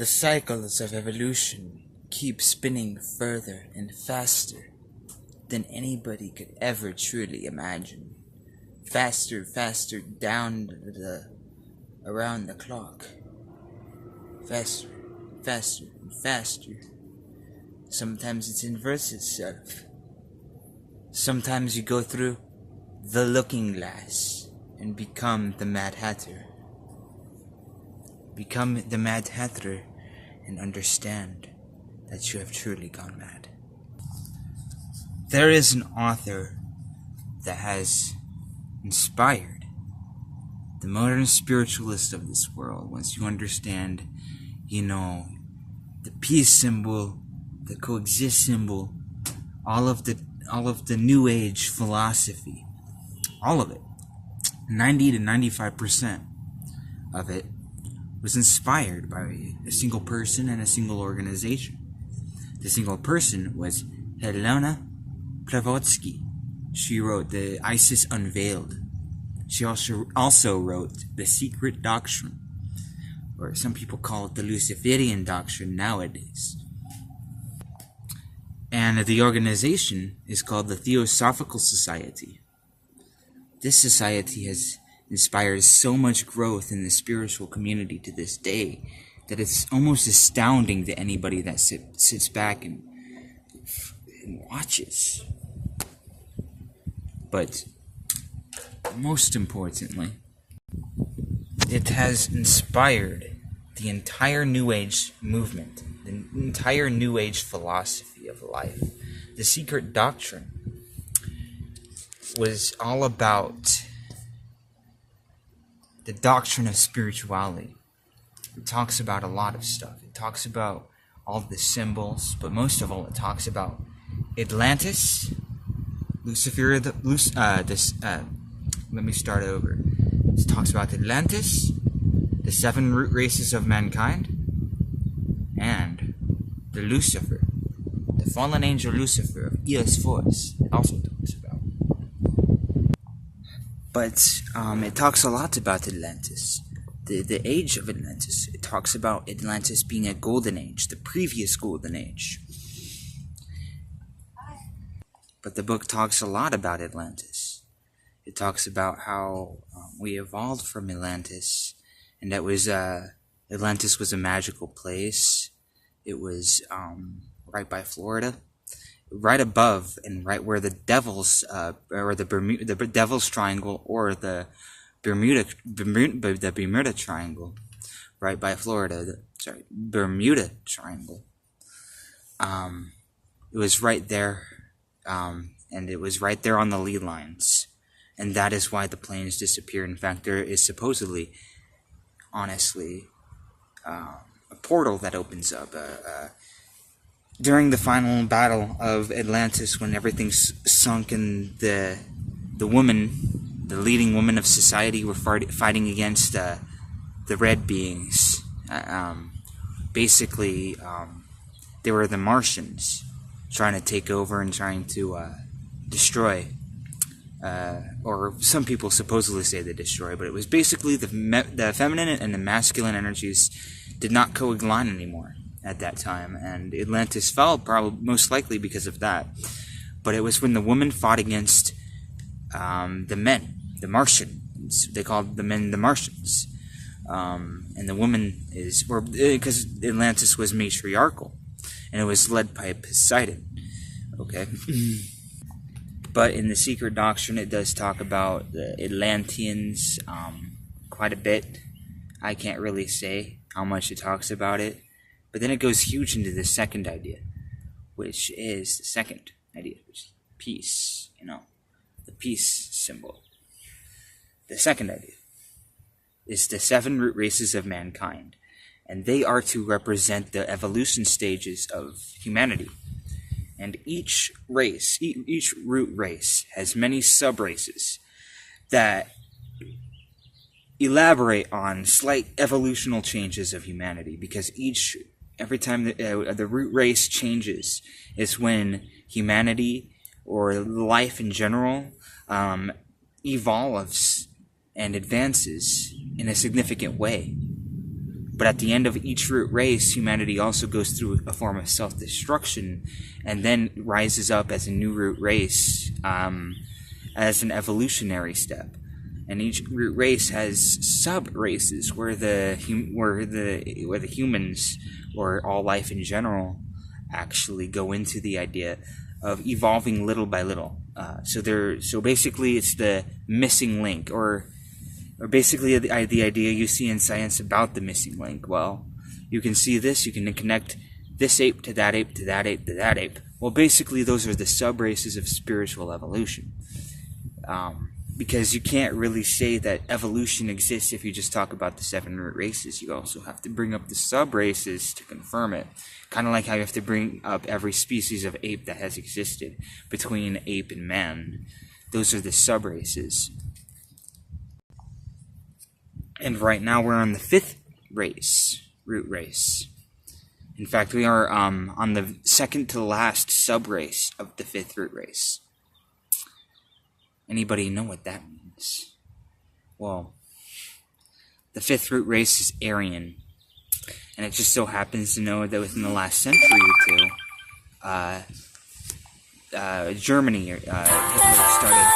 The cycles of evolution keep spinning further and faster than anybody could ever truly imagine. Faster, faster, around the clock. Faster, faster, and faster. Sometimes it inverts itself. Sometimes you go through the looking glass and become the Mad Hatter. Become the Mad Hatter and understand that you have truly gone mad. There is an author that has inspired the modern spiritualist of this world. Once you understand, the peace symbol, the coexist symbol, all of the New Age philosophy, all of it, 90 to 95% of it was inspired by a single person and a single organization. The single person was Helena Blavatsky. She wrote the Isis Unveiled. She also wrote the Secret Doctrine, or some people call it the Luciferian Doctrine nowadays. And the organization is called the Theosophical Society. This society has inspired so much growth in the spiritual community to this day that it's almost astounding to anybody that sits back and watches. But most importantly, it has inspired the entire New Age movement, the entire New Age philosophy of life. The Secret Doctrine was all about the doctrine of spirituality. It talks about a lot of stuff. It talks about all the symbols, but most of all, it talks about Atlantis, Lucifer. Let me start over. It talks about Atlantis, the 7 root races of mankind, and the Lucifer, the fallen angel Lucifer of Eos Force. It also talks about. But it talks a lot about Atlantis, the age of Atlantis. It talks about Atlantis being a golden age, the previous golden age. But the book talks a lot about Atlantis. It talks about how we evolved from Atlantis, and that was Atlantis was a magical place. It was right by Florida, right above and right where the Devil's or the Devil's Triangle or the Bermuda Triangle, right by Florida. Bermuda Triangle. It was right there, and it was right there on the lead lines, and that is why the planes disappeared. In fact, there is supposedly, honestly, a portal that opens up during the final battle of Atlantis, when everything's sunk and the leading woman of society, were fighting against the red beings. Basically, they were the Martians trying to take over and trying to destroy. Or some people supposedly say they destroy, but it was basically the feminine and the masculine energies did not co-align anymore at that time, and Atlantis fell, probably most likely because of that. But it was when the woman fought against the men, the Martians. They called the men the Martians, and the woman because Atlantis was matriarchal, and it was led by Poseidon. Okay. But in the Secret Doctrine, it does talk about the Atlanteans quite a bit. I can't really say how much it talks about it. But then it goes huge into the second idea, which is the second idea, which is peace, the peace symbol. The second idea is the 7 root races of mankind, and they are to represent the evolution stages of humanity. And each race, each root race, has many sub-races that elaborate on slight evolutional changes of humanity, because every time the root race changes is when humanity, or life in general, evolves and advances in a significant way. But at the end of each root race, humanity also goes through a form of self-destruction and then rises up as a new root race as an evolutionary step. And each root race has sub-races where the humans, or all life in general, actually go into the idea of evolving little by little. So basically it's the missing link, or basically the idea you see in science about the missing link. Well, you can see this, you can connect this ape to that ape to that ape to that ape. Well, basically those are the sub-races of spiritual evolution. Because you can't really say that evolution exists if you just talk about the 7 root races. You also have to bring up the sub-races to confirm it. Kind of like how you have to bring up every species of ape that has existed between ape and man. Those are the sub-races. And right now we're on the 5th root race. In fact, we are on the second to last sub-race of the 5th root race. Anybody know what that means? Well, the 5th root race is Aryan. And it just so happens to know that within the last century or two, Germany, Hitler started...